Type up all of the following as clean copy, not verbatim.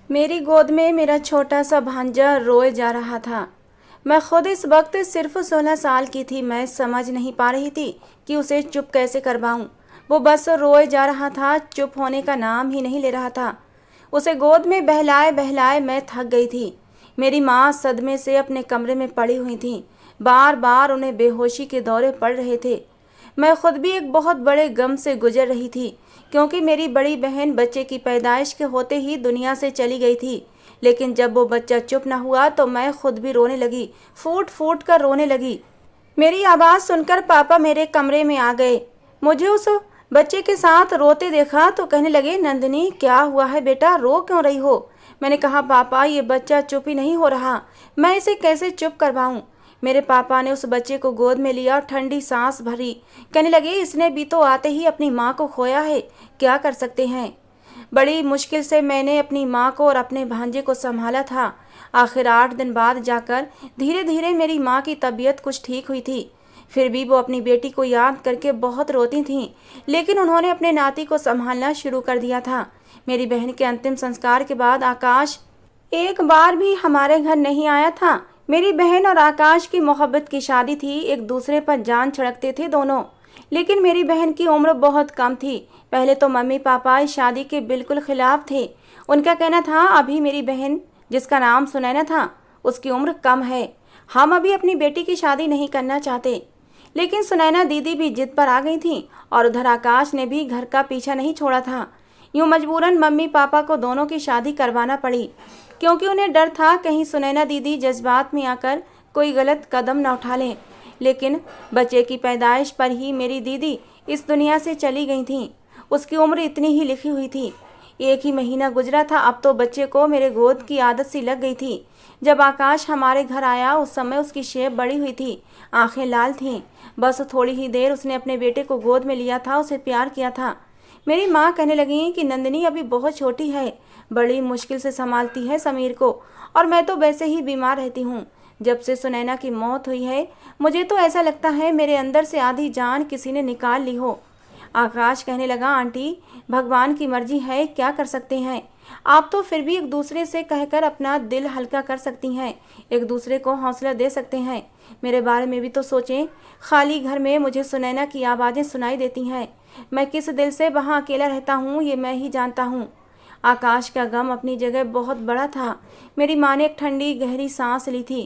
मेरी गोद में मेरा छोटा सा भांजा रोए जा रहा था। मैं खुद इस वक्त सिर्फ 16 साल की थी। मैं समझ नहीं पा रही थी कि उसे चुप कैसे करवाऊं। वो बस रोए जा रहा था, चुप होने का नाम ही नहीं ले रहा था। उसे गोद में बहलाए बहलाए मैं थक गई थी। मेरी माँ सदमे से अपने कमरे में पड़ी हुई थी। बार बार उन्हें बेहोशी के दौरे पड़ रहे थे। मैं खुद भी एक बहुत बड़े गम से गुजर रही थी, क्योंकि मेरी बड़ी बहन बच्चे की पैदाइश के होते ही दुनिया से चली गई थी। लेकिन जब वो बच्चा चुप न हुआ तो मैं खुद भी रोने लगी, फूट फूट कर रोने लगी। मेरी आवाज़ सुनकर पापा मेरे कमरे में आ गए। मुझे उस बच्चे के साथ रोते देखा तो कहने लगे, नंदिनी क्या हुआ है बेटा, रो क्यों रही हो? मैंने कहा, पापा ये बच्चा चुप ही नहीं हो रहा, मैं इसे कैसे चुप करवाऊं? मेरे पापा ने उस बच्चे को गोद में लिया और ठंडी सांस भरी। कहने लगे, इसने भी तो आते ही अपनी माँ को खोया है, क्या कर सकते हैं। बड़ी मुश्किल से मैंने अपनी माँ को और अपने भांजे को संभाला था। आखिर 8 दिन बाद जाकर धीरे धीरे मेरी माँ की तबीयत कुछ ठीक हुई थी। फिर भी वो अपनी बेटी को याद करके बहुत रोती थीं, लेकिन उन्होंने अपने नाती को संभालना शुरू कर दिया था। मेरी बहन के अंतिम संस्कार के बाद आकाश एक बार भी हमारे घर नहीं आया था। मेरी बहन और आकाश की मोहब्बत की शादी थी, एक दूसरे पर जान छिड़कते थे दोनों। लेकिन मेरी बहन की उम्र बहुत कम थी। पहले तो मम्मी पापा इस शादी के बिल्कुल खिलाफ थे। उनका कहना था, अभी मेरी बहन जिसका नाम सुनैना था उसकी उम्र कम है, हम अभी अपनी बेटी की शादी नहीं करना चाहते। लेकिन सुनैना दीदी भी जिद पर आ गई थी और उधर आकाश ने भी घर का पीछा नहीं छोड़ा था। यूं मजबूरन मम्मी पापा को दोनों की शादी करवाना पड़ी, क्योंकि उन्हें डर था कहीं सुनैना दीदी जज्बात में आकर कोई गलत कदम न उठा लें। लेकिन बच्चे की पैदाइश पर ही मेरी दीदी इस दुनिया से चली गई थीं। उसकी उम्र इतनी ही लिखी हुई थी। 1 ही महीना गुजरा था, अब तो बच्चे को मेरे गोद की आदत सी लग गई थी। जब आकाश हमारे घर आया उस समय उसकी शेप बड़ी हुई थी, आंखें लाल थीं। बस थोड़ी ही देर उसने अपने बेटे को गोद में लिया था, उसे प्यार किया था। मेरी माँ कहने लगी कि नंदिनी अभी बहुत छोटी है, बड़ी मुश्किल से संभालती है समीर को, और मैं तो वैसे ही बीमार रहती हूँ। जब से सुनैना की मौत हुई है मुझे तो ऐसा लगता है मेरे अंदर से आधी जान किसी ने निकाल ली हो। आकाश कहने लगा, आंटी भगवान की मर्जी है, क्या कर सकते हैं। आप तो फिर भी एक दूसरे से कहकर अपना दिल हल्का कर सकती हैं, एक दूसरे को हौसला दे सकते हैं। मेरे बारे में भी तो सोचें। खाली घर में मुझे सुनैना की आवाज़ें सुनाई देती हैं। मैं किस दिल से वहाँ अकेला रहता हूँ ये मैं ही जानता हूँ। आकाश का गम अपनी जगह बहुत बड़ा था। मेरी माँ ने एक ठंडी गहरी सांस ली थी।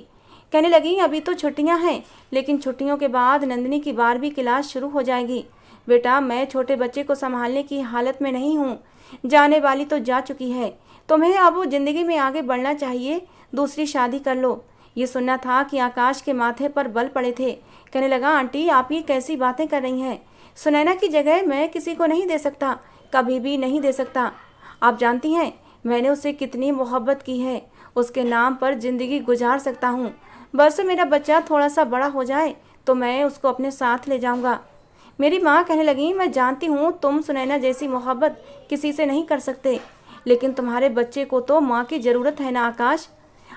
कहने लगी, अभी तो छुट्टियां हैं, लेकिन छुट्टियों के बाद नंदिनी की 12वीं क्लास शुरू हो जाएगी। बेटा मैं छोटे बच्चे को संभालने की हालत में नहीं हूँ, जाने वाली तो जा चुकी है। तुम्हें अब वो जिंदगी में आगे बढ़ना चाहिए, दूसरी शादी कर लो। ये सुनना था कि आकाश के माथे पर बल पड़े थे। कहने लगा, आंटी आप ये कैसी बातें कर रही हैं। सुनैना की जगह मैं किसी को नहीं दे सकता, कभी भी नहीं दे सकता। आप जानती हैं मैंने उससे कितनी मोहब्बत की है, उसके नाम पर जिंदगी गुजार सकता हूँ। बस मेरा बच्चा थोड़ा सा बड़ा हो जाए तो मैं उसको अपने साथ ले जाऊँगा। मेरी माँ कहने लगी, मैं जानती हूँ तुम सुनैना जैसी मोहब्बत किसी से नहीं कर सकते, लेकिन तुम्हारे बच्चे को तो माँ की ज़रूरत है ना आकाश।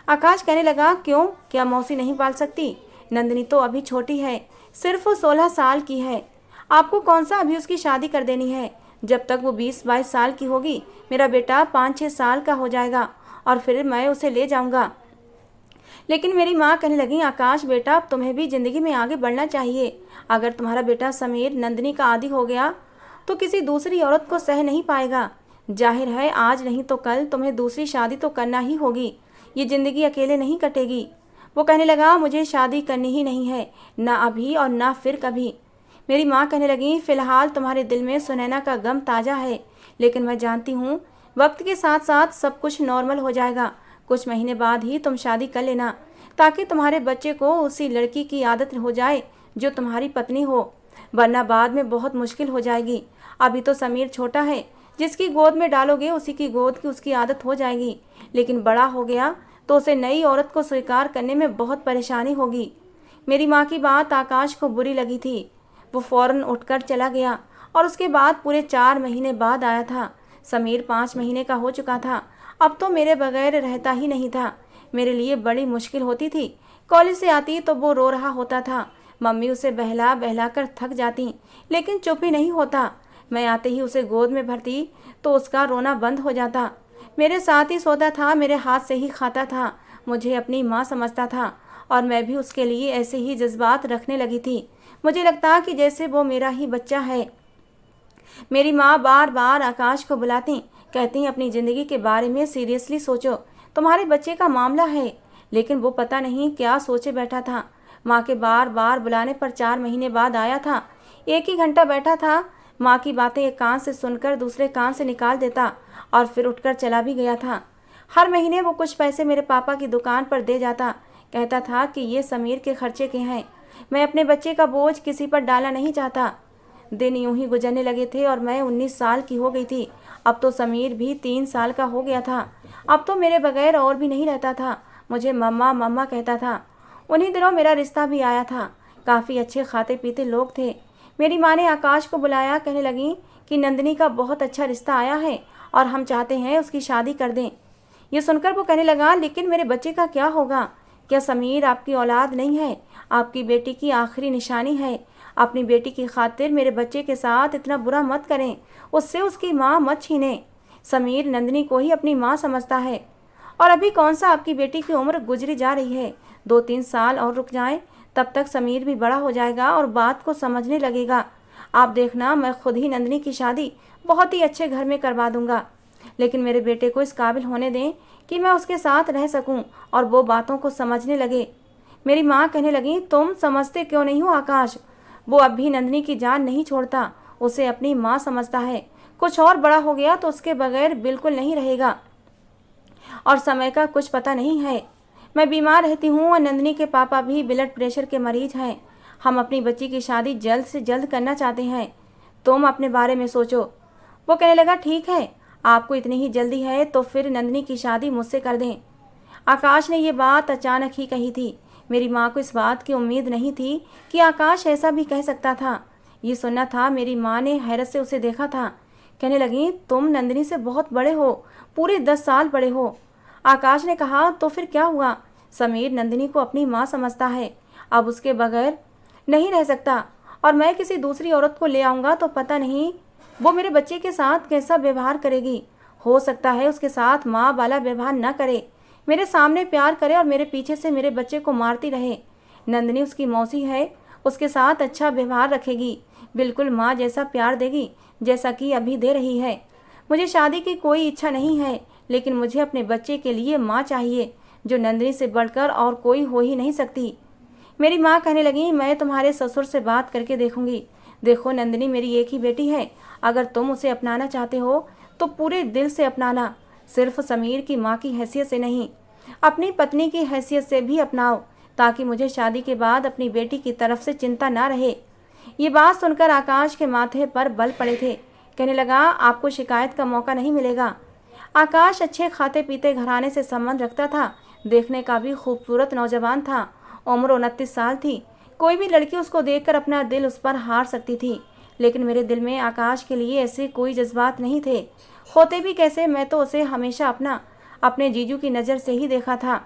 आकाश कहने लगा, क्यों, क्या मौसी नहीं पाल सकती? नंदिनी तो अभी छोटी है, सिर्फ 16 साल की है। आपको कौन सा अभी उसकी शादी कर देनी है? जब तक वो 20-22 साल की होगी मेरा बेटा 5-6 साल का हो जाएगा और फिर मैं उसे ले जाऊंगा। लेकिन मेरी माँ कहने लगी, आकाश बेटा अब तुम्हें भी ज़िंदगी में आगे बढ़ना चाहिए। अगर तुम्हारा बेटा समीर नंदिनी का आदी हो गया तो किसी दूसरी औरत को सह नहीं पाएगा। जाहिर है आज नहीं तो कल तुम्हें दूसरी शादी तो करना ही होगी, ये ज़िंदगी अकेले नहीं कटेगी। वो कहने लगा, मुझे शादी करनी ही नहीं है, ना अभी और ना फिर कभी। मेरी माँ कहने लगी, फ़िलहाल तुम्हारे दिल में सुनैना का गम ताज़ा है, लेकिन मैं जानती हूँ वक्त के साथ साथ सब कुछ नॉर्मल हो जाएगा। कुछ महीने बाद ही तुम शादी कर लेना, ताकि तुम्हारे बच्चे को उसी लड़की की आदत हो जाए जो तुम्हारी पत्नी हो, वरना बाद में बहुत मुश्किल हो जाएगी। अभी तो समीर छोटा है, जिसकी गोद में डालोगे उसी की गोद की उसकी आदत हो जाएगी, लेकिन बड़ा हो गया तो उसे नई औरत को स्वीकार करने में बहुत परेशानी होगी। मेरी माँ की बात आकाश को बुरी लगी थी। वो फौरन उठकर चला गया और उसके बाद पूरे 4 महीने बाद आया था। समीर 5 महीने का हो चुका था, अब तो मेरे बगैर रहता ही नहीं था। मेरे लिए बड़ी मुश्किल होती थी। कॉलेज से आती तो वो रो रहा होता था, मम्मी उसे बहला बहला कर थक जाती, लेकिन चुप ही नहीं होता। मैं आते ही उसे गोद में भरती तो उसका रोना बंद हो जाता। मेरे साथ ही सोता था, मेरे हाथ से ही खाता था, मुझे अपनी माँ समझता था और मैं भी उसके लिए ऐसे ही जज्बात रखने लगी थी। मुझे लगता कि जैसे वो मेरा ही बच्चा है। मेरी माँ बार बार आकाश को बुलाती, कहती अपनी ज़िंदगी के बारे में सीरियसली सोचो, तुम्हारे बच्चे का मामला है। लेकिन वो पता नहीं क्या सोचे बैठा था। माँ के बार बार बुलाने पर 4 महीने बाद आया था। 1 ही घंटा बैठा था। माँ की बातें एक कान से सुनकर दूसरे कान से निकाल देता और फिर उठकर चला भी गया था। हर महीने वो कुछ पैसे मेरे पापा की दुकान पर दे जाता। कहता था कि ये समीर के खर्चे के हैं। मैं अपने बच्चे का बोझ किसी पर डालना नहीं चाहता। दिन यूं ही गुजरने लगे थे और मैं 19 साल की हो गई थी। अब तो समीर भी 3 साल का हो गया था। अब तो मेरे बगैर और भी नहीं रहता था। मुझे मम्मा मम्मा कहता था। उन्हीं दिनों मेरा रिश्ता भी आया था। काफ़ी अच्छे खाते पीते लोग थे। मेरी माँ ने आकाश को बुलाया, कहने लगी कि नंदिनी का बहुत अच्छा रिश्ता आया है और हम चाहते हैं उसकी शादी कर दें। ये सुनकर वो कहने लगा, लेकिन मेरे बच्चे का क्या होगा? क्या समीर आपकी औलाद नहीं है? आपकी बेटी की आखिरी निशानी है। अपनी बेटी की खातिर मेरे बच्चे के साथ इतना बुरा मत करें, उससे उसकी माँ मत छीनें। समीर नंदिनी को ही अपनी माँ समझता है और अभी कौन सा आपकी बेटी की उम्र गुजरी जा रही है। 2-3 साल और रुक जाएं, तब तक समीर भी बड़ा हो जाएगा और बात को समझने लगेगा। आप देखना, मैं खुद ही नंदिनी की शादी बहुत ही अच्छे घर में करवा दूंगा। लेकिन मेरे बेटे को इस काबिल होने दें कि मैं उसके साथ रह सकूं और वो बातों को समझने लगे। मेरी माँ कहने लगी, तुम समझते क्यों नहीं हो आकाश? वो अब भी नंदिनी की जान नहीं छोड़ता, उसे अपनी माँ समझता है। कुछ और बड़ा हो गया तो उसके बगैर बिल्कुल नहीं रहेगा और समय का कुछ पता नहीं है। मैं बीमार रहती हूँ और नंदिनी के पापा भी ब्लड प्रेशर के मरीज हैं। हम अपनी बच्ची की शादी जल्द से जल्द करना चाहते हैं। तुम अपने बारे में सोचो। वो कहने लगा, ठीक है, आपको इतनी ही जल्दी है तो फिर नंदिनी की शादी मुझसे कर दें। आकाश ने ये बात अचानक ही कही थी। मेरी माँ को इस बात की उम्मीद नहीं थी कि आकाश ऐसा भी कह सकता था। ये सुनना था। मेरी माँ ने हैरत से उसे देखा था। कहने लगी, तुम नंदिनी से बहुत बड़े हो, पूरे 10 साल बड़े हो। आकाश ने कहा, तो फिर क्या हुआ? समीर नंदिनी को अपनी माँ समझता है, अब उसके बगैर नहीं रह सकता और मैं किसी दूसरी औरत को ले आऊँगा तो पता नहीं वो मेरे बच्चे के साथ कैसा व्यवहार करेगी। हो सकता है उसके साथ माँ वाला व्यवहार न करे, मेरे सामने प्यार करे और मेरे पीछे से मेरे बच्चे को मारती रहे। नंदिनी उसकी मौसी है, उसके साथ अच्छा व्यवहार रखेगी, बिल्कुल माँ जैसा प्यार देगी जैसा कि अभी दे रही है। मुझे शादी की कोई इच्छा नहीं है, लेकिन मुझे अपने बच्चे के लिए माँ चाहिए जो नंदिनी से बढ़कर और कोई हो ही नहीं सकती। मेरी माँ कहने लगी, मैं तुम्हारे ससुर से बात करके देखूंगी। देखो नंदिनी मेरी एक ही बेटी है, अगर तुम उसे अपनाना चाहते हो तो पूरे दिल से अपनाना, सिर्फ समीर की माँ की हैसियत से नहीं, अपनी पत्नी की हैसियत से भी अपनाओ, ताकि मुझे शादी के बाद अपनी बेटी की तरफ से चिंता ना रहे। ये बात सुनकर आकाश के माथे पर बल पड़े थे। कहने लगा, आपको शिकायत का मौका नहीं मिलेगा। आकाश अच्छे खाते पीते घराने से संबंध रखता था, देखने का भी खूबसूरत नौजवान था। उम्र 29 साल थी। कोई भी लड़की उसको देखकर अपना दिल उस पर हार सकती थी, लेकिन मेरे दिल में आकाश के लिए ऐसे कोई जज्बात नहीं थे। होते भी कैसे, मैं तो उसे हमेशा अपने जीजू की नज़र से ही देखा था।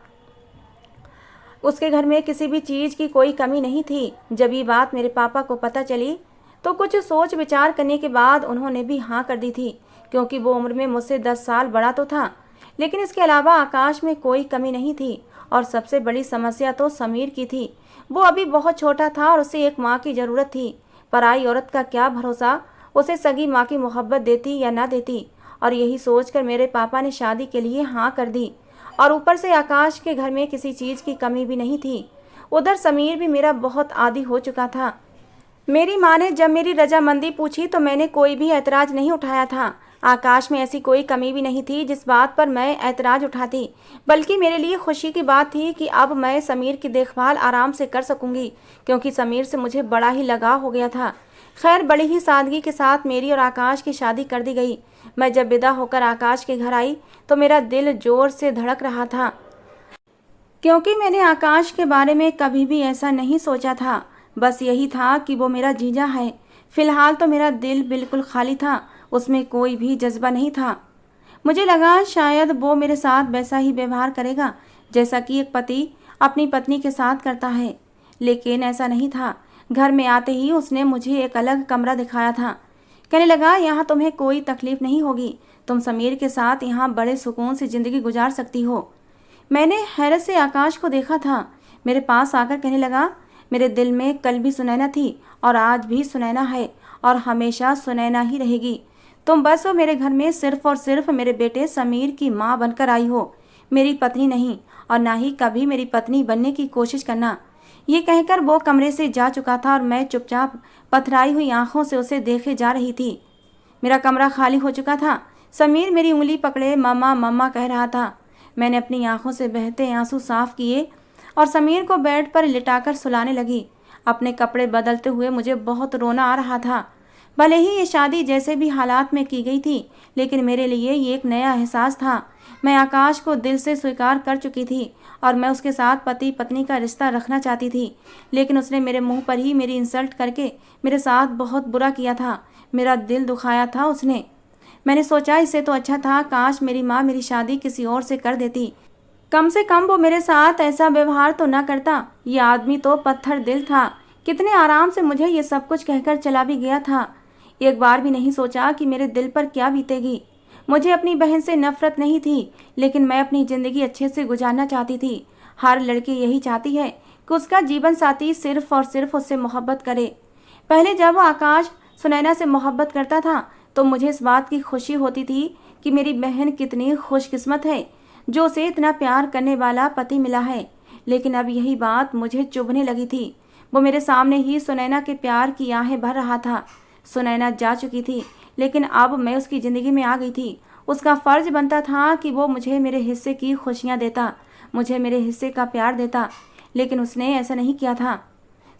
उसके घर में किसी भी चीज़ की कोई कमी नहीं थी। जब ये बात मेरे पापा को पता चली तो कुछ सोच विचार करने के बाद उन्होंने भी हाँ कर दी थी, क्योंकि वो उम्र में मुझसे 10 साल बड़ा तो था, लेकिन इसके अलावा आकाश में कोई कमी नहीं थी। और सबसे बड़ी समस्या तो समीर की थी। वो अभी बहुत छोटा था और उसे एक माँ की ज़रूरत थी। पराई औरत का क्या भरोसा, उसे सगी माँ की मोहब्बत देती या ना देती। और यही सोचकर मेरे पापा ने शादी के लिए हाँ कर दी। और ऊपर से आकाश के घर में किसी चीज़ की कमी भी नहीं थी। उधर समीर भी मेरा बहुत आदी हो चुका था। मेरी माँ ने जब मेरी रजामंदी पूछी तो मैंने कोई भी ऐतराज़ नहीं उठाया था। आकाश में ऐसी कोई कमी भी नहीं थी जिस बात पर मैं ऐतराज़ उठाती, बल्कि मेरे लिए खुशी की बात थी कि अब मैं समीर की देखभाल आराम से कर सकूंगी, क्योंकि समीर से मुझे बड़ा ही लगाव हो गया था। खैर, बड़ी ही सादगी के साथ मेरी और आकाश की शादी कर दी गई। मैं जब विदा होकर आकाश के घर आई तो मेरा दिल जोर से धड़क रहा था, क्योंकि मैंने आकाश के बारे में कभी भी ऐसा नहीं सोचा था। बस यही था कि वो मेरा जीजा है। फिलहाल तो मेरा दिल बिल्कुल खाली था, उसमें कोई भी जज्बा नहीं था। मुझे लगा शायद वो मेरे साथ वैसा ही व्यवहार करेगा जैसा कि एक पति अपनी पत्नी के साथ करता है, लेकिन ऐसा नहीं था। घर में आते ही उसने मुझे एक अलग कमरा दिखाया था। कहने लगा, यहाँ तुम्हें कोई तकलीफ नहीं होगी, तुम समीर के साथ यहाँ बड़े सुकून से ज़िंदगी गुजार सकती हो। मैंने हैरत से आकाश को देखा था। मेरे पास आकर कहने लगा, मेरे दिल में कल भी सुनैना थी और आज भी सुनैना है और हमेशा सुनैना ही रहेगी। तुम बस हो मेरे घर में सिर्फ और सिर्फ मेरे बेटे समीर की माँ बनकर आई हो, मेरी पत्नी नहीं, और ना ही कभी मेरी पत्नी बनने की कोशिश करना। ये कहकर वो कमरे से जा चुका था और मैं चुपचाप पथराई हुई आंखों से उसे देखे जा रही थी। मेरा कमरा खाली हो चुका था। समीर मेरी उंगली पकड़े मम्मा मम्मा कह रहा था। मैंने अपनी आंखों से बहते आंसू साफ किए और समीर को बेड पर लिटाकर सुलाने लगी। अपने कपड़े बदलते हुए मुझे बहुत रोना आ रहा था। भले ही ये शादी जैसे भी हालात में की गई थी, लेकिन मेरे लिए ये एक नया एहसास था। मैं आकाश को दिल से स्वीकार कर चुकी थी और मैं उसके साथ पति पत्नी का रिश्ता रखना चाहती थी, लेकिन उसने मेरे मुंह पर ही मेरी इंसल्ट करके मेरे साथ बहुत बुरा किया था। मेरा दिल दुखाया था उसने। मैंने सोचा इससे तो अच्छा था काश मेरी माँ मेरी शादी किसी और से कर देती, कम से कम वो मेरे साथ ऐसा व्यवहार तो ना करता। ये आदमी तो पत्थर दिल था, कितने आराम से मुझे ये सब कुछ कहकर चला भी गया था। एक बार भी नहीं सोचा कि मेरे दिल पर क्या बीतेगी। मुझे अपनी बहन से नफरत नहीं थी, लेकिन मैं अपनी ज़िंदगी अच्छे से गुजारना चाहती थी। हर लड़की यही चाहती है कि उसका जीवन साथी सिर्फ और सिर्फ उससे मोहब्बत करे। पहले जब आकाश सुनैना से मोहब्बत करता था तो मुझे इस बात की खुशी होती थी कि मेरी बहन कितनी खुशकिस्मत है जो उसे इतना प्यार करने वाला पति मिला है। लेकिन अब यही बात मुझे चुभने लगी थी। वो मेरे सामने ही सुनैना के प्यार की आहें भर रहा था। सुनैना जा चुकी थी, लेकिन अब मैं उसकी ज़िंदगी में आ गई थी। उसका फ़र्ज बनता था कि वो मुझे मेरे हिस्से की खुशियाँ देता, मुझे मेरे हिस्से का प्यार देता, लेकिन उसने ऐसा नहीं किया था।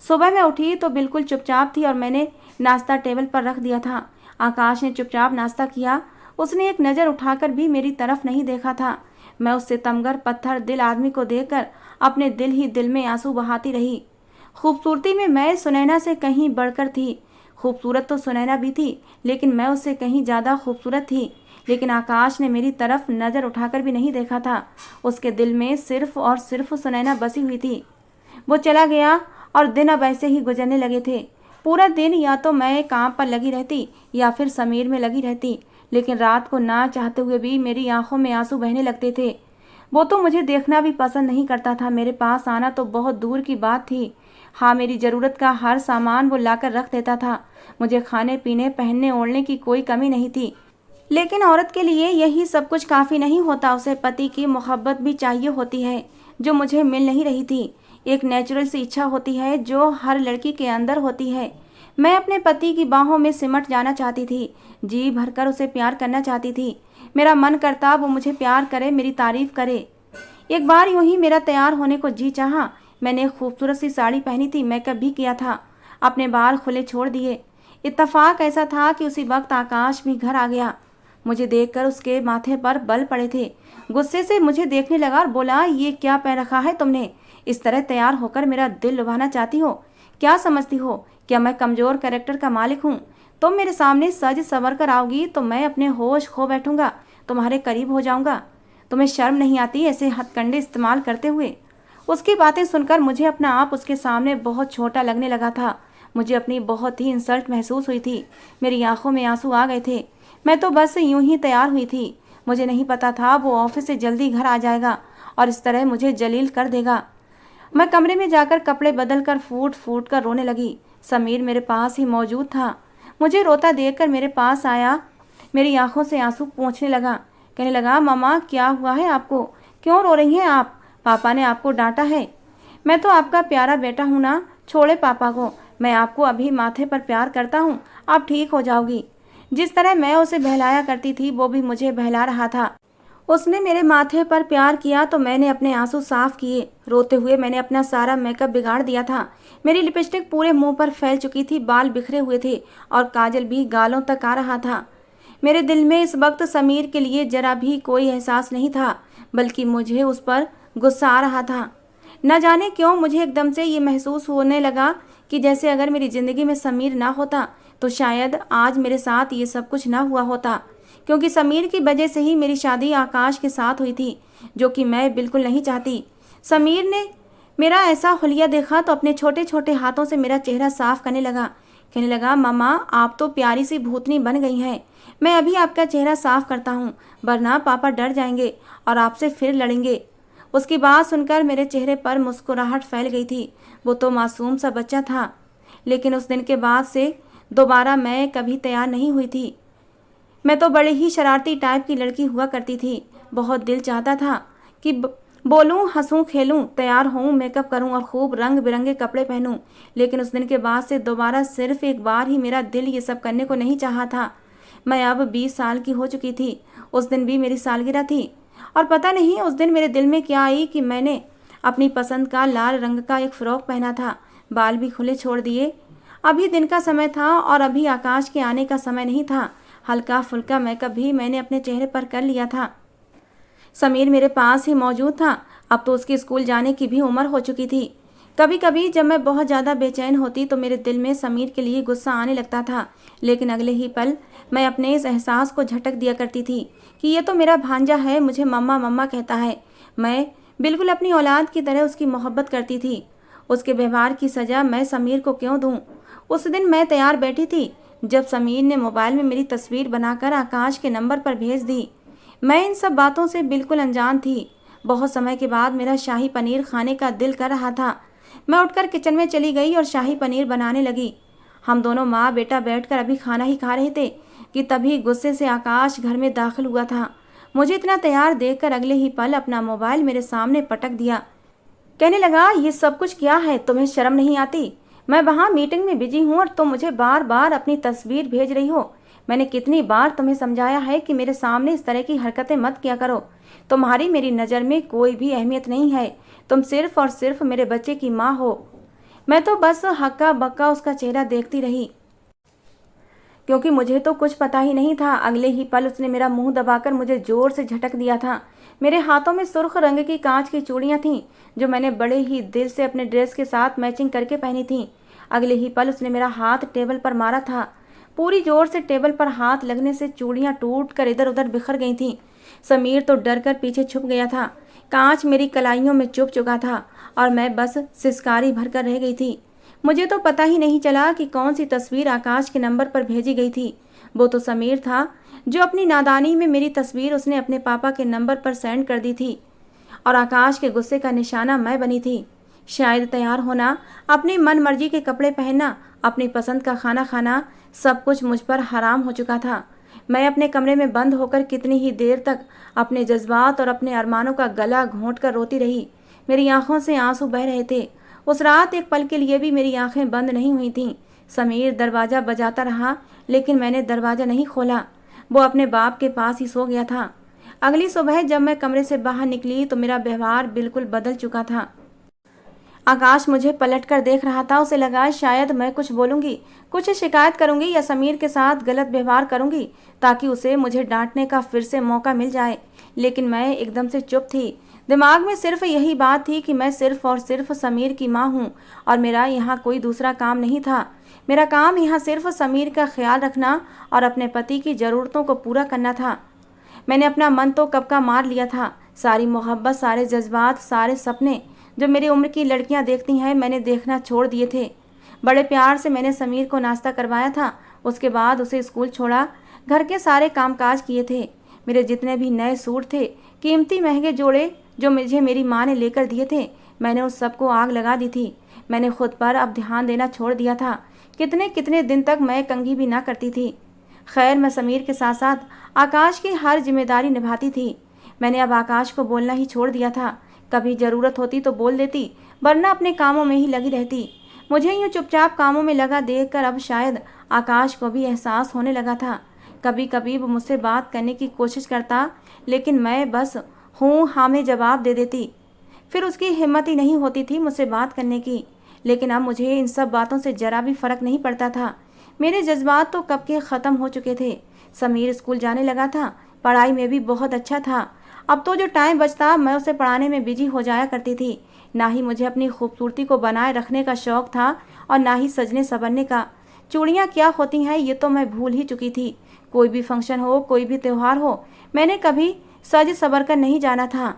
सुबह मैं उठी तो बिल्कुल चुपचाप थी और मैंने नाश्ता टेबल पर रख दिया था। आकाश ने चुपचाप नाश्ता किया। उसने एक नज़र उठाकर भी मेरी तरफ नहीं देखा था। मैं उस सितमगर पत्थर दिल आदमी को देखकर अपने दिल ही दिल में आंसू बहाती रही। खूबसूरती में मैं सुनैना से कहीं बढ़कर थी। खूबसूरत तो सुनैना भी थी, लेकिन मैं उससे कहीं ज़्यादा खूबसूरत थी। लेकिन आकाश ने मेरी तरफ नज़र उठाकर भी नहीं देखा था। उसके दिल में सिर्फ और सिर्फ सुनैना बसी हुई थी। वो चला गया और दिन अब ऐसे ही गुजरने लगे थे। पूरा दिन या तो मैं काम पर लगी रहती या फिर समीर में लगी रहती, लेकिन रात को ना चाहते हुए भी मेरी आंखों में आंसू बहने लगते थे। वो तो मुझे देखना भी पसंद नहीं करता था, मेरे पास आना तो बहुत दूर की बात थी। हाँ, मेरी ज़रूरत का हर सामान वो लाकर रख देता था। मुझे खाने पीने पहनने ओढ़ने की कोई कमी नहीं थी, लेकिन औरत के लिए यही सब कुछ काफ़ी नहीं होता। उसे पति की मोहब्बत भी चाहिए होती है, जो मुझे मिल नहीं रही थी। एक नेचुरल सी इच्छा होती है जो हर लड़की के अंदर होती है। मैं अपने पति की बाहों में सिमट जाना चाहती थी, जी भरकर उसे प्यार करना चाहती थी। मेरा मन करता वो मुझे प्यार करे, मेरी तारीफ करे। एक बार यूं ही मेरा तैयार होने को जी चाहा। मैंने एक खूबसूरत सी साड़ी पहनी थी, मेकअप भी किया था, अपने बाल खुले छोड़ दिए। इत्तेफाक ऐसा था कि उसी वक्त आकाश भी घर आ गया। मुझे देखकर उसके माथे पर बल पड़े थे। गुस्से से मुझे देखने लगा और बोला, ये क्या पहन रखा है तुमने? इस तरह तैयार होकर मेरा दिल लुभाना चाहती हो? क्या समझती हो? क्या मैं कमज़ोर कैरेक्टर का मालिक हूँ? तुम मेरे सामने सज संवर कर आओगी तो मैं अपने होश खो बैठूंगा, तुम्हारे करीब हो जाऊंगा। तुम्हें शर्म नहीं आती ऐसे हथकंडे इस्तेमाल करते हुए? उसकी बातें सुनकर मुझे अपना आप उसके सामने बहुत छोटा लगने लगा था। मुझे अपनी बहुत ही इंसल्ट महसूस हुई थी। मेरी आंखों में आंसू आ गए थे। मैं तो बस यूं ही तैयार हुई थी। मुझे नहीं पता था वो ऑफिस से जल्दी घर आ जाएगा और इस तरह मुझे जलील कर देगा। मैं कमरे में जाकर कपड़े बदल कर फूट फूट कर रोने लगी। समीर मेरे पास ही मौजूद था। मुझे रोता देखकर मेरे पास आया, मेरी आंखों से आंसू पोंछने लगा। कहने लगा, मामा क्या हुआ है आपको? क्यों रो रही हैं आप? पापा ने आपको डांटा है? मैं तो आपका प्यारा बेटा हूँ ना, छोड़े पापा को। मैं आपको अभी माथे पर प्यार करता हूँ, आप ठीक हो जाओगी। जिस तरह मैं उसे बहलाया करती थी वो भी मुझे बहला रहा था। उसने मेरे माथे पर प्यार किया तो मैंने अपने आंसू साफ किए। रोते हुए मैंने अपना सारा मेकअप बिगाड़ दिया था। मेरी लिपस्टिक पूरे मुंह पर फैल चुकी थी, बाल बिखरे हुए थे और काजल भी गालों तक आ रहा था। मेरे दिल में इस वक्त समीर के लिए जरा भी कोई एहसास नहीं था, बल्कि मुझे उस पर गुस्सा आ रहा था। न जाने क्यों मुझे एकदम से ये महसूस होने लगा कि जैसे अगर मेरी ज़िंदगी में समीर ना होता तो शायद आज मेरे साथ ये सब कुछ ना हुआ होता, क्योंकि समीर की वजह से ही मेरी शादी आकाश के साथ हुई थी, जो कि मैं बिल्कुल नहीं चाहती। समीर ने मेरा ऐसा हुलिया देखा तो अपने छोटे छोटे हाथों से मेरा चेहरा साफ करने लगा। कहने लगा, मम्मा आप तो प्यारी सी भूतनी बन गई हैं। मैं अभी आपका चेहरा साफ करता हूँ, वरना पापा डर जाएंगे और आपसे फिर लड़ेंगे। उसकी बात सुनकर मेरे चेहरे पर मुस्कुराहट फैल गई थी। वो तो मासूम सा बच्चा था, लेकिन उस दिन के बाद से दोबारा मैं कभी तैयार नहीं हुई थी। मैं तो बड़े ही शरारती टाइप की लड़की हुआ करती थी। बहुत दिल चाहता था कि बोलूं, हंसूं, खेलूं, तैयार होऊं, मेकअप करूं और खूब रंग बिरंगे कपड़े पहनूं। लेकिन उस दिन के बाद से दोबारा सिर्फ एक बार ही मेरा दिल ये सब करने को नहीं चाहा था। मैं अब 20 साल की हो चुकी थी। उस दिन भी मेरी सालगिरह थी और पता नहीं उस दिन मेरे दिल में क्या आई कि मैंने अपनी पसंद का लाल रंग का एक फ्रॉक पहना था, बाल भी खुले छोड़ दिए। अभी दिन का समय था और अभी आकाश के आने का समय नहीं था। हल्का फुल्का मेकअप भी मैंने अपने चेहरे पर कर लिया था। समीर मेरे पास ही मौजूद था। अब तो उसकी स्कूल जाने की भी उम्र हो चुकी थी। कभी कभी जब मैं बहुत ज़्यादा बेचैन होती तो मेरे दिल में समीर के लिए गुस्सा आने लगता था, लेकिन अगले ही पल मैं अपने इस एहसास को झटक दिया करती थी कि ये तो मेरा भांजा है, मुझे मम्मा मम्मा कहता है। मैं बिल्कुल अपनी औलाद की तरह उसकी मोहब्बत करती थी। उसके व्यवहार की सज़ा मैं समीर को क्यों दूँ? उस दिन मैं तैयार बैठी थी जब समीर ने मोबाइल में मेरी तस्वीर बनाकर आकाश के नंबर पर भेज दी। मैं इन सब बातों से बिल्कुल अनजान थी। बहुत समय के बाद मेरा शाही पनीर खाने का दिल कर रहा था। मैं उठकर किचन में चली गई और शाही पनीर बनाने लगी। हम दोनों माँ बेटा बैठकर अभी खाना ही खा रहे थे कि तभी गुस्से से आकाश घर में दाखिल हुआ था। मुझे इतना तैयार देखकर अगले ही पल अपना मोबाइल मेरे सामने पटक दिया। कहने लगा, ये सब कुछ क्या है? तुम्हें शर्म नहीं आती? मैं वहाँ मीटिंग में बिजी हूँ और तुम मुझे बार बार अपनी तस्वीर भेज रही हो। मैंने कितनी बार तुम्हें समझाया है कि मेरे सामने इस तरह की हरकतें मत किया करो। तुम्हारी मेरी नज़र में कोई भी अहमियत नहीं है। तुम सिर्फ और सिर्फ मेरे बच्चे की माँ हो। मैं तो बस हक्का बक्का उसका चेहरा देखती रही, क्योंकि मुझे तो कुछ पता ही नहीं था। अगले ही पल उसने मेरा मुंह दबाकर मुझे जोर से झटक दिया था। मेरे हाथों में सुर्ख रंग की कांच की चूड़ियाँ थीं, जो मैंने बड़े ही दिल से अपने ड्रेस के साथ मैचिंग करके पहनी थीं। अगले ही पल उसने मेरा हाथ टेबल पर मारा था। पूरी जोर से टेबल पर हाथ लगने से चूड़ियाँ टूट कर इधर उधर बिखर गई थीं। समीर तो डर कर पीछे छुप गया था। कांच मेरी कलाइयों में चुभ चुका था और मैं बस सिसकारी भरकर रह गई थी। मुझे तो पता ही नहीं चला कि कौन सी तस्वीर आकाश के नंबर पर भेजी गई थी। वो तो समीर था जो अपनी नादानी में मेरी तस्वीर उसने अपने पापा के नंबर पर सेंड कर दी थी और आकाश के गुस्से का निशाना मैं बनी थी। शायद तैयार होना, अपनी मन मर्जी के कपड़े पहनना, अपनी पसंद का खाना खाना, सब कुछ मुझ पर हराम हो चुका था। मैं अपने कमरे में बंद होकर कितनी ही देर तक अपने जज्बात और अपने अरमानों का गला घोंट कर रोती रही। मेरी आंखों से आंसू बह रहे थे। उस रात एक पल के लिए भी मेरी आंखें बंद नहीं हुई थीं। समीर दरवाज़ा बजाता रहा, लेकिन मैंने दरवाज़ा नहीं खोला। वो अपने बाप के पास ही सो गया था। अगली सुबह जब मैं कमरे से बाहर निकली तो मेरा व्यवहार बिल्कुल बदल चुका था। आकाश मुझे पलट कर देख रहा था। उसे लगा शायद मैं कुछ बोलूँगी, कुछ शिकायत करूँगी या समीर के साथ गलत व्यवहार करूँगी ताकि उसे मुझे डांटने का फिर से मौका मिल जाए। लेकिन मैं एकदम से चुप थी। दिमाग में सिर्फ यही बात थी कि मैं सिर्फ और सिर्फ समीर की माँ हूँ और मेरा यहाँ कोई दूसरा काम नहीं था। मेरा काम यहाँ सिर्फ समीर का ख्याल रखना और अपने पति की ज़रूरतों को पूरा करना था। मैंने अपना मन तो कब का मार लिया था। सारी मोहब्बत, सारे जज्बात, सारे सपने जो मेरी उम्र की लड़कियां देखती हैं, मैंने देखना छोड़ दिए थे। बड़े प्यार से मैंने समीर को नाश्ता करवाया था। उसके बाद उसे स्कूल छोड़ा, घर के सारे कामकाज किए थे। मेरे जितने भी नए सूट थे, कीमती महंगे जोड़े जो मुझे मेरी माँ ने लेकर दिए थे, मैंने उस सबको आग लगा दी थी। मैंने खुद पर अब ध्यान देना छोड़ दिया था। कितने कितने दिन तक मैं कंघी भी ना करती थी। खैर, मैं समीर के साथ साथ आकाश की हर जिम्मेदारी निभाती थी। मैंने अब आकाश को बोलना ही छोड़ दिया था। कभी ज़रूरत होती तो बोल देती, वरना अपने कामों में ही लगी रहती। मुझे यूँ चुपचाप कामों में लगा देखकर अब शायद आकाश को भी एहसास होने लगा था। कभी कभी वो मुझसे बात करने की कोशिश करता, लेकिन मैं बस हूँ हाँ में जवाब दे देती। फिर उसकी हिम्मत ही नहीं होती थी मुझसे बात करने की। लेकिन अब मुझे इन सब बातों से ज़रा भी फ़र्क नहीं पड़ता था। मेरे जज्बात तो कब के ख़त्म हो चुके थे। समीर स्कूल जाने लगा था, पढ़ाई में भी बहुत अच्छा था। अब तो जो टाइम बचता मैं उसे पढ़ाने में बिजी हो जाया करती थी। ना ही मुझे अपनी खूबसूरती को बनाए रखने का शौक़ था और ना ही सजने संवरने का। चूड़ियाँ क्या होती हैं ये तो मैं भूल ही चुकी थी। कोई भी फंक्शन हो, कोई भी त्यौहार हो, मैंने कभी सज संवर कर नहीं जाना था।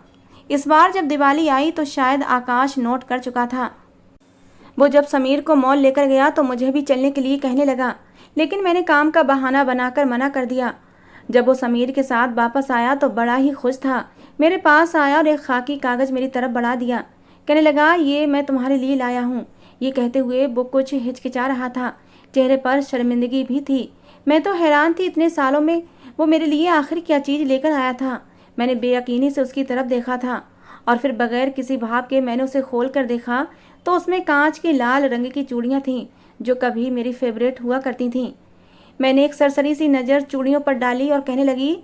इस बार जब दिवाली आई तो शायद आकाश नोट कर चुका था। वो जब समीर को मॉल लेकर गया तो मुझे भी चलने के लिए कहने लगा, लेकिन मैंने काम का बहाना बनाकर मना कर दिया। जब वो समीर के साथ वापस आया तो बड़ा ही खुश था। मेरे पास आया और एक खाकी कागज़ मेरी तरफ बढ़ा दिया। कहने लगा, ये मैं तुम्हारे लिए लाया हूँ। ये कहते हुए वो कुछ हिचकिचा रहा था, चेहरे पर शर्मिंदगी भी थी। मैं तो हैरान थी, इतने सालों में वो मेरे लिए आखिर क्या चीज़ लेकर आया था। मैंने बेयकीनी से उसकी तरफ देखा था और फिर बगैर किसी भाव के मैंने उसे खोल कर देखा तो उसमें कांच की लाल रंग की चूड़ियाँ थीं जो कभी मेरी फेवरेट हुआ करती थीं। मैंने एक सरसरी सी नज़र चूड़ियों पर डाली और कहने लगी,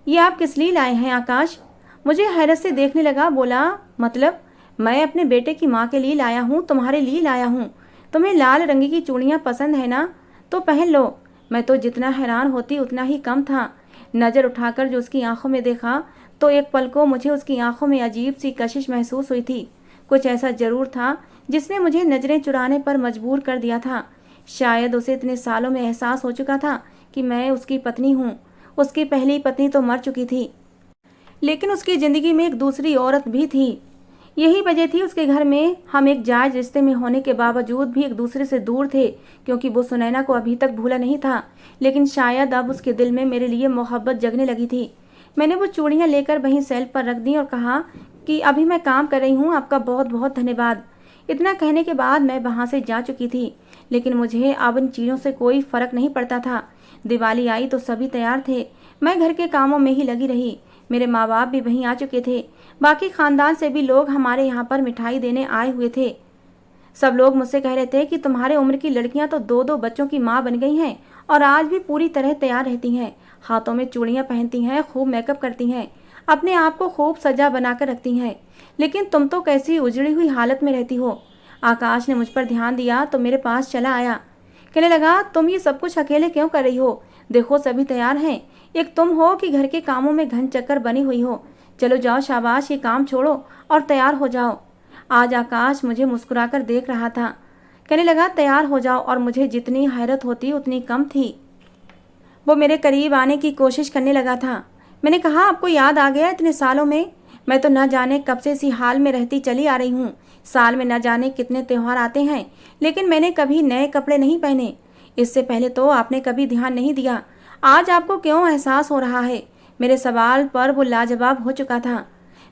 ये आप किस लिए लाए हैं आकाश? मुझे हैरत से देखने लगा। बोला, मतलब मैं अपने बेटे की माँ के लिए लाया हूँ, तुम्हारे लिए लाया हूँ। तुम्हें लाल रंग की चूड़ियाँ पसंद है ना, तो पहन लो। मैं तो जितना हैरान होती उतना ही कम था। नज़र उठाकर जो उसकी आंखों में देखा तो एक पल को मुझे उसकी आंखों में अजीब सी कशिश महसूस हुई थी। कुछ ऐसा जरूर था जिसने मुझे नज़रें चुराने पर मजबूर कर दिया था। शायद उसे इतने सालों में एहसास हो चुका था कि मैं उसकी पत्नी हूँ। उसकी पहली पत्नी तो मर चुकी थी, लेकिन उसकी ज़िंदगी में एक दूसरी औरत भी थी। यही वजह थी उसके घर में हम एक जायज़ रिश्ते में होने के बावजूद भी एक दूसरे से दूर थे, क्योंकि वो सुनैना को अभी तक भूला नहीं था। लेकिन शायद अब उसके दिल में मेरे लिए मोहब्बत जगने लगी थी। मैंने वो चूड़ियाँ लेकर वहीं सेल्फ पर रख दी और कहा कि अभी मैं काम कर रही हूँ, आपका बहुत बहुत धन्यवाद। इतना कहने के बाद मैं वहाँ से जा चुकी थी, लेकिन मुझे अब इन चीज़ों से कोई फ़र्क नहीं पड़ता था। दिवाली आई तो सभी तैयार थे, मैं घर के कामों में ही लगी रही। मेरे माँ बाप भी वहीं आ चुके थे, बाकी खानदान से भी लोग हमारे यहाँ पर मिठाई देने आए हुए थे। सब लोग मुझसे कह रहे थे कि तुम्हारे उम्र की लड़कियां तो दो दो बच्चों की माँ बन गई हैं और आज भी पूरी तरह तैयार रहती हैं, हाथों में चूड़ियाँ पहनती हैं, खूब मेकअप करती हैं, अपने आप को खूब सजा बनाकर रखती हैं। लेकिन तुम तो कैसी उजड़ी हुई हालत में रहती हो। आकाश ने मुझ पर ध्यान दिया तो मेरे पास चला आया। कहने लगा, तुम ये सब कुछ अकेले क्यों कर रही हो? देखो सभी तैयार हैं, एक तुम हो कि घर के कामों में घन चक्कर बनी हुई हो। चलो जाओ, शाबाश, ये काम छोड़ो और तैयार हो जाओ। आज आकाश मुझे मुस्कुराकर देख रहा था। कहने लगा, तैयार हो जाओ, और मुझे जितनी हैरत होती उतनी कम थी। वो मेरे करीब आने की कोशिश करने लगा था। मैंने कहा, आपको याद आ गया इतने सालों में? मैं तो न जाने कब से इसी हाल में रहती चली आ रही हूँ। साल में न जाने कितने त्यौहार आते हैं, लेकिन मैंने कभी नए कपड़े नहीं पहने। इससे पहले तो आपने कभी ध्यान नहीं दिया। आज आपको क्यों एहसास हो रहा है? मेरे सवाल पर वो लाजवाब हो चुका था।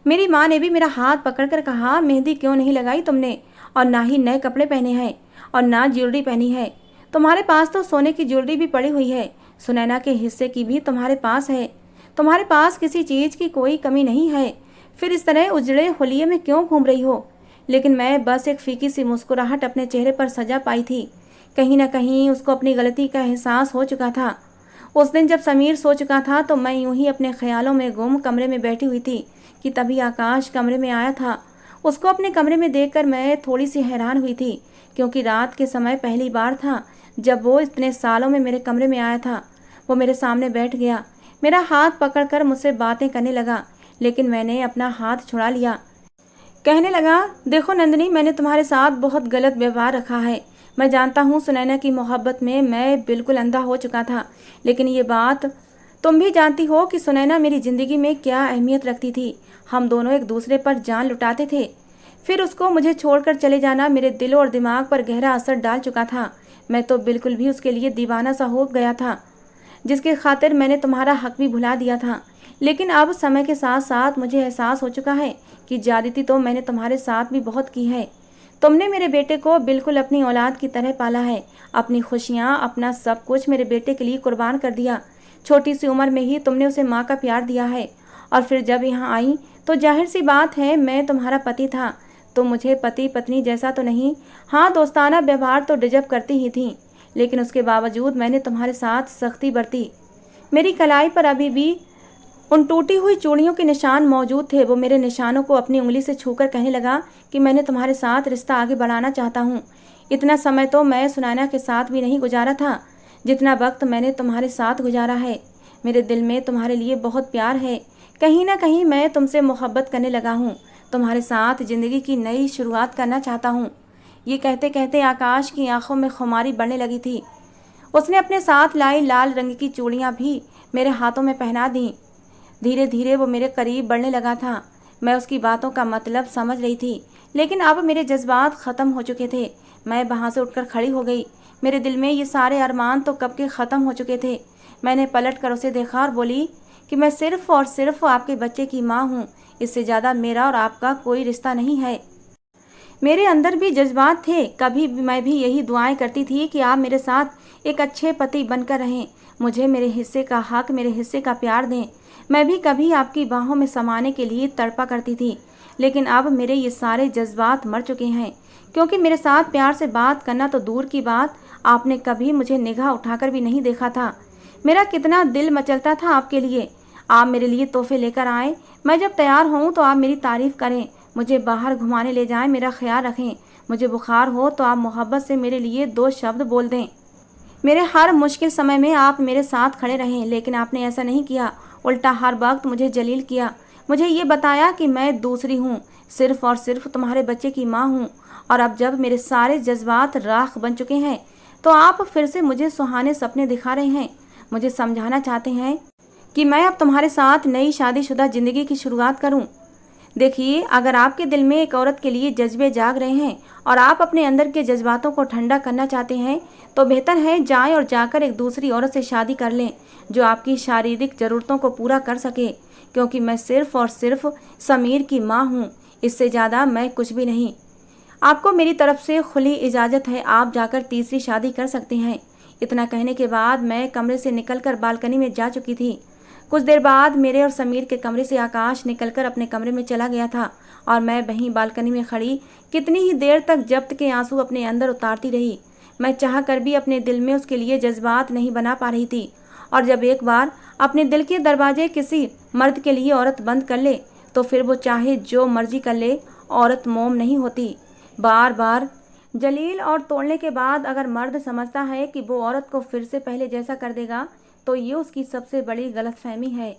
मेरी माँ ने भी मेरा हाथ पकड़कर कहा, मेहंदी क्यों नहीं लगाई तुमने, और ना ही नए कपड़े पहने हैं और ना ज्वेलरी पहनी है। तुम्हारे पास तो सोने की ज्वेलरी भी पड़ी हुई है, सुनैना के हिस्से की भी तुम्हारे पास है। तुम्हारे पास किसी चीज़ की कोई कमी नहीं है, फिर इस तरह उजड़े होलिये में क्यों घूम रही हो? लेकिन मैं बस एक फीकी सी मुस्कुराहट अपने चेहरे पर सजा पाई थी। कहीं ना कहीं उसको अपनी गलती का एहसास हो चुका था। उस दिन जब समीर सो चुका था तो मैं यूं ही अपने ख्यालों में गुम कमरे में बैठी हुई थी कि तभी आकाश कमरे में आया था। उसको अपने कमरे में देखकर मैं थोड़ी सी हैरान हुई थी, क्योंकि रात के समय पहली बार था जब वो इतने सालों में मेरे कमरे में आया था। वो मेरे सामने बैठ गया, मेरा हाथ पकड़कर मुझसे बातें करने लगा, लेकिन मैंने अपना हाथ छुड़ा लिया। कहने लगा, देखो नंदिनी, मैंने तुम्हारे साथ बहुत गलत व्यवहार रखा है। मैं जानता हूँ सुनैना की मोहब्बत में मैं बिल्कुल अंधा हो चुका था, लेकिन ये बात तुम भी जानती हो कि सुनैना मेरी ज़िंदगी में क्या अहमियत रखती थी। हम दोनों एक दूसरे पर जान लुटाते थे। फिर उसको मुझे छोड़कर चले जाना मेरे दिल और दिमाग पर गहरा असर डाल चुका था। मैं तो बिल्कुल भी उसके लिए दीवाना सा हो गया था, जिसके खातिर मैंने तुम्हारा हक भी भुला दिया था। लेकिन अब समय के साथ साथ मुझे एहसास हो चुका है कि ज्यादती तो मैंने तुम्हारे साथ भी बहुत की है। तुमने मेरे बेटे को बिल्कुल अपनी औलाद की तरह पाला है। अपनी खुशियाँ, अपना सब कुछ मेरे बेटे के लिए कुर्बान कर दिया। छोटी सी उम्र में ही तुमने उसे माँ का प्यार दिया है, और फिर जब यहाँ आई तो जाहिर सी बात है मैं तुम्हारा पति था। तो मुझे पति पत्नी जैसा तो नहीं, हाँ दोस्ताना व्यवहार तो डिजर्व करती ही थी, लेकिन उसके बावजूद मैंने तुम्हारे साथ सख्ती बरती। मेरी कलाई पर अभी भी उन टूटी हुई चूड़ियों के निशान मौजूद थे। वो मेरे निशानों को अपनी उंगली से छूकर कहने लगा कि मैंने तुम्हारे साथ रिश्ता आगे बढ़ाना चाहता हूँ। इतना समय तो मैं सुनैना के साथ भी नहीं गुजारा था जितना वक्त मैंने तुम्हारे साथ गुजारा है। मेरे दिल में तुम्हारे लिए बहुत प्यार है। कहीं ना कहीं मैं तुमसे मोहब्बत करने लगा हूँ। तुम्हारे साथ ज़िंदगी की नई शुरुआत करना चाहता हूँ। ये कहते कहते आकाश की आंखों में खुमारी बढ़ने लगी थी। उसने अपने साथ लाई लाल रंग की चूड़ियाँ भी मेरे हाथों में पहना दी। धीरे धीरे वो मेरे करीब बढ़ने लगा था। मैं उसकी बातों का मतलब समझ रही थी, लेकिन अब मेरे जज्बात ख़त्म हो चुके थे। मैं वहाँ से उठकर खड़ी हो गई। मेरे दिल में ये सारे अरमान तो कब के ख़त्म हो चुके थे। मैंने पलट कर उसे देखा और बोली कि मैं सिर्फ़ और सिर्फ आपके बच्चे की माँ हूँ। इससे ज़्यादा मेरा और आपका कोई रिश्ता नहीं है। मेरे अंदर भी जज्बात थे। कभी मैं भी यही दुआएं करती थी कि आप मेरे साथ एक अच्छे पति बनकर रहें, मुझे मेरे हिस्से का हक, मेरे हिस्से का प्यार दें। मैं भी कभी आपकी बाहों में समाने के लिए तड़पा करती थी, लेकिन अब मेरे ये सारे जज्बात मर चुके हैं, क्योंकि मेरे साथ प्यार से बात करना तो दूर की बात, आपने कभी मुझे निगाह उठाकर भी नहीं देखा था। मेरा कितना दिल मचलता था आपके लिए। आप मेरे लिए तोहफे लेकर आए। मैं जब तैयार हूँ तो आप मेरी तारीफ करें, मुझे बाहर घुमाने ले जाएं, मेरा ख्याल रखें। मुझे बुखार हो तो आप मोहब्बत से मेरे लिए 2 शब्द बोल दें। मेरे हर मुश्किल समय में आप मेरे साथ खड़े रहें, लेकिन आपने ऐसा नहीं किया। उल्टा हर वक्त मुझे जलील किया। मुझे ये बताया कि मैं दूसरी हूँ, सिर्फ और सिर्फ तुम्हारे बच्चे की माँ हूँ। और अब जब मेरे सारे जज्बात राख बन चुके हैं, तो आप फिर से मुझे सुहाने सपने दिखा रहे हैं। मुझे समझाना चाहते हैं कि मैं अब तुम्हारे साथ नई शादीशुदा ज़िंदगी की शुरुआत करूं। देखिए, अगर आपके दिल में एक औरत के लिए जज्बे जाग रहे हैं और आप अपने अंदर के जज्बातों को ठंडा करना चाहते हैं, तो बेहतर है जाएं और जाकर एक दूसरी औरत से शादी कर लें, जो आपकी शारीरिक ज़रूरतों को पूरा कर सके। क्योंकि मैं सिर्फ और सिर्फ समीर की माँ हूँ, इससे ज़्यादा मैं कुछ भी नहीं। आपको मेरी तरफ से खुली इजाज़त है, आप जाकर तीसरी शादी कर सकते हैं। इतना कहने के बाद मैं कमरे से निकलकर बालकनी में जा चुकी थी। कुछ देर बाद मेरे और समीर के कमरे से आकाश निकलकर अपने कमरे में चला गया था और मैं वहीं बालकनी में खड़ी कितनी ही देर तक जब्त के आंसू अपने अंदर उतारती रही। मैं चाह कर भी अपने दिल में उसके लिए जज्बात नहीं बना पा रही थी। और जब एक बार अपने दिल के दरवाजे किसी मर्द के लिए औरत बंद कर ले, तो फिर वो चाहे जो मर्जी कर ले, औरत मोम नहीं होती। बार बार जलील और तोड़ने के बाद अगर मर्द समझता है कि वो औरत को फिर से पहले जैसा कर देगा, तो ये उसकी सबसे बड़ी गलतफहमी है।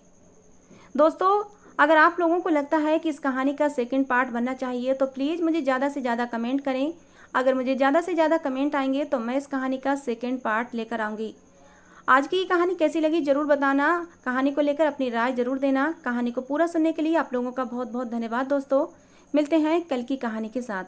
दोस्तों, अगर आप लोगों को लगता है कि इस कहानी का सेकंड पार्ट बनना चाहिए, तो प्लीज़ मुझे ज़्यादा से ज़्यादा कमेंट करें। अगर मुझे ज़्यादा से ज़्यादा कमेंट आएंगे तो मैं इस कहानी का सेकंड पार्ट लेकर आऊँगी। आज की ये कहानी कैसी लगी ज़रूर बताना। कहानी को लेकर अपनी राय ज़रूर देना। कहानी को पूरा सुनने के लिए आप लोगों का बहुत बहुत धन्यवाद। दोस्तों, मिलते हैं कल की कहानी के साथ।